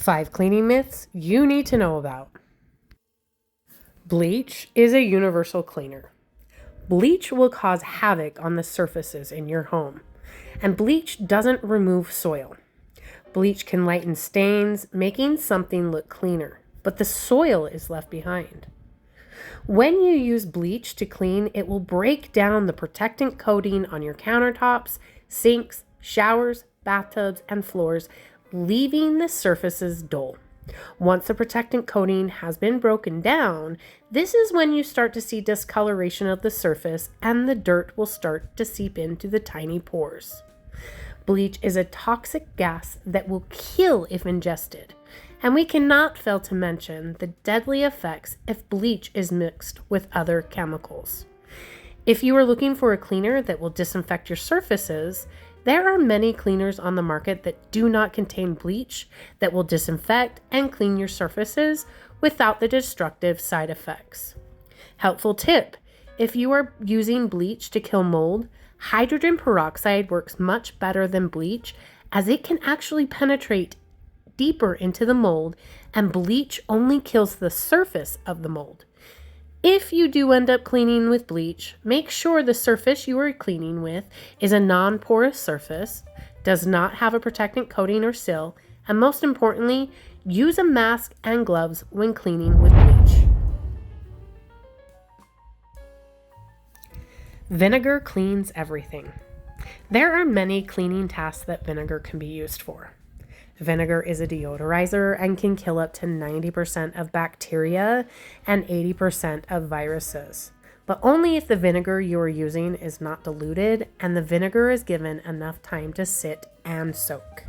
5 cleaning myths you need to know about. Bleach is a universal cleaner. Bleach will cause havoc on the surfaces in your home, and bleach doesn't remove soil. Bleach can lighten stains, making something look cleaner, but the soil is left behind. When you use bleach to clean, it will break down the protectant coating on your countertops, sinks, showers, bathtubs, and floors, leaving the surfaces dull. Once the protectant coating has been broken down, this is when you start to see discoloration of the surface and the dirt will start to seep into the tiny pores. Bleach is a toxic gas that will kill if ingested, and we cannot fail to mention the deadly effects if bleach is mixed with other chemicals. If you are looking for a cleaner that will disinfect your surfaces, there are many cleaners on the market that do not contain bleach that will disinfect and clean your surfaces without the destructive side effects. Helpful tip: if you are using bleach to kill mold, hydrogen peroxide works much better than bleach as it can actually penetrate deeper into the mold, and bleach only kills the surface of the mold. If you do end up cleaning with bleach, make sure the surface you are cleaning with is a non-porous surface, does not have a protectant coating or seal, and most importantly, use a mask and gloves when cleaning with bleach. Vinegar cleans everything. There are many cleaning tasks that vinegar can be used for. Vinegar is a deodorizer and can kill up to 90% of bacteria and 80% of viruses, but only if the vinegar you are using is not diluted and the vinegar is given enough time to sit and soak.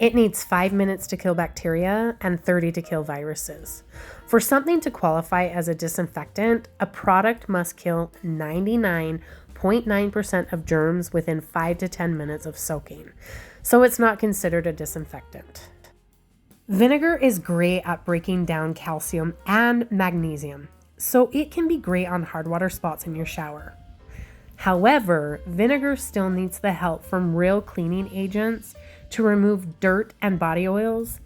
It needs 5 minutes to kill bacteria and 30 to kill viruses. For something to qualify as a disinfectant, a product must kill 99.9% of germs within 5 to 10 minutes of soaking, so it's not considered a disinfectant. Vinegar is great at breaking down calcium and magnesium, so it can be great on hard water spots in your shower. However, vinegar still needs the help from real cleaning agents to remove dirt and body oils,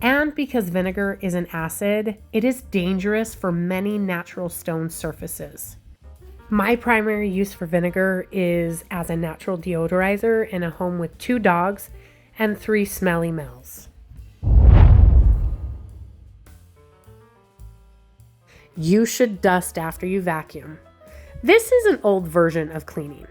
and because vinegar is an acid, it is dangerous for many natural stone surfaces. My primary use for vinegar is as a natural deodorizer in a home with 2 dogs and 3 smelly males. You should dust after you vacuum. This is an old version of cleaning.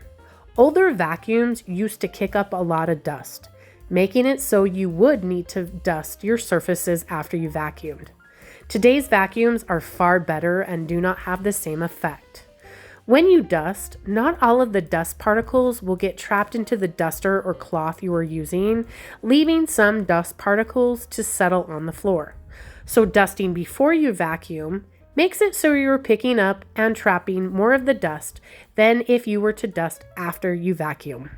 Older vacuums used to kick up a lot of dust, making it so you would need to dust your surfaces after you vacuumed. Today's vacuums are far better and do not have the same effect. When you dust, not all of the dust particles will get trapped into the duster or cloth you are using, leaving some dust particles to settle on the floor. So dusting before you vacuum makes it so you're picking up and trapping more of the dust than if you were to dust after you vacuum.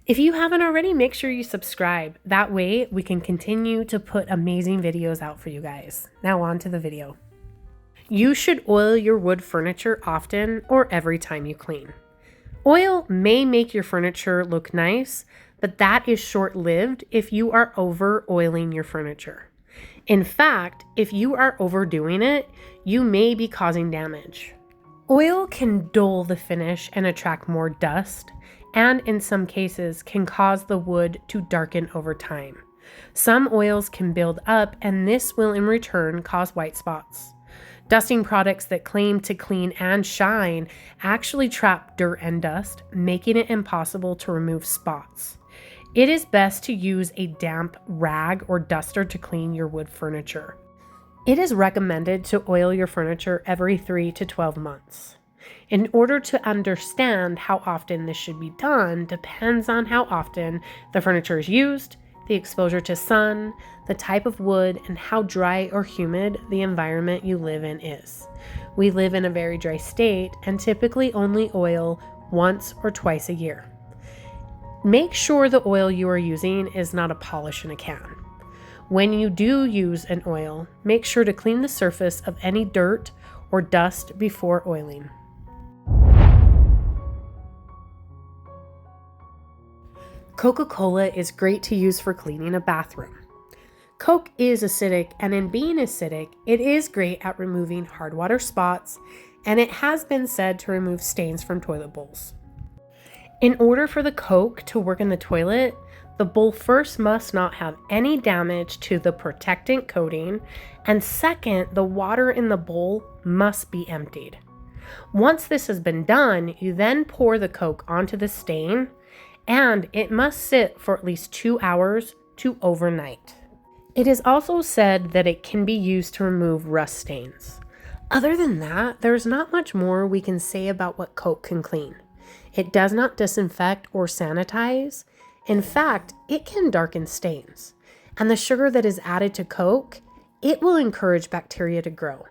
If you haven't already, make sure you subscribe. That way we can continue to put amazing videos out for you guys. Now on to the video. You should oil your wood furniture often or every time you clean. Oil may make your furniture look nice, but that is short-lived if you are over oiling your furniture. In fact, if you are overdoing it, you may be causing damage. Oil can dull the finish and attract more dust, and in some cases can cause the wood to darken over time. Some oils can build up, and this will in return cause white spots. Dusting products that claim to clean and shine actually trap dirt and dust, making it impossible to remove spots. It is best to use a damp rag or duster to clean your wood furniture. It is recommended to oil your furniture every 3 to 12 months. In order to understand how often this should be done depends on how often the furniture is used, the exposure to sun, the type of wood, and how dry or humid the environment you live in is. We live in a very dry state and typically only oil once or twice a year. Make sure the oil you are using is not a polish in a can. When you do use an oil, make sure to clean the surface of any dirt or dust before oiling. Coca-Cola is great to use for cleaning a bathroom. Coke is acidic, and in being acidic, it is great at removing hard water spots, and it has been said to remove stains from toilet bowls. In order for the Coke to work in the toilet, the bowl first must not have any damage to the protectant coating, and second, the water in the bowl must be emptied. Once this has been done, you then pour the Coke onto the stain, and it must sit for at least 2 hours to overnight. It is also said that it can be used to remove rust stains. Other than that, there's not much more we can say about what Coke can clean. It does not disinfect or sanitize. In fact, it can darken stains. And the sugar that is added to Coke, it will encourage bacteria to grow.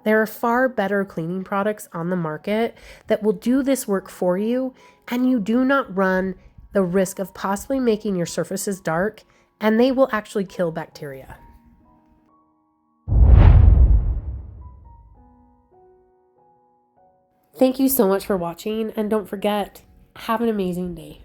There are far better cleaning products on the market that will do this work for you, and you do not run the risk of possibly making your surfaces dark, and they will actually kill bacteria. Thank you so much for watching, and don't forget, have an amazing day.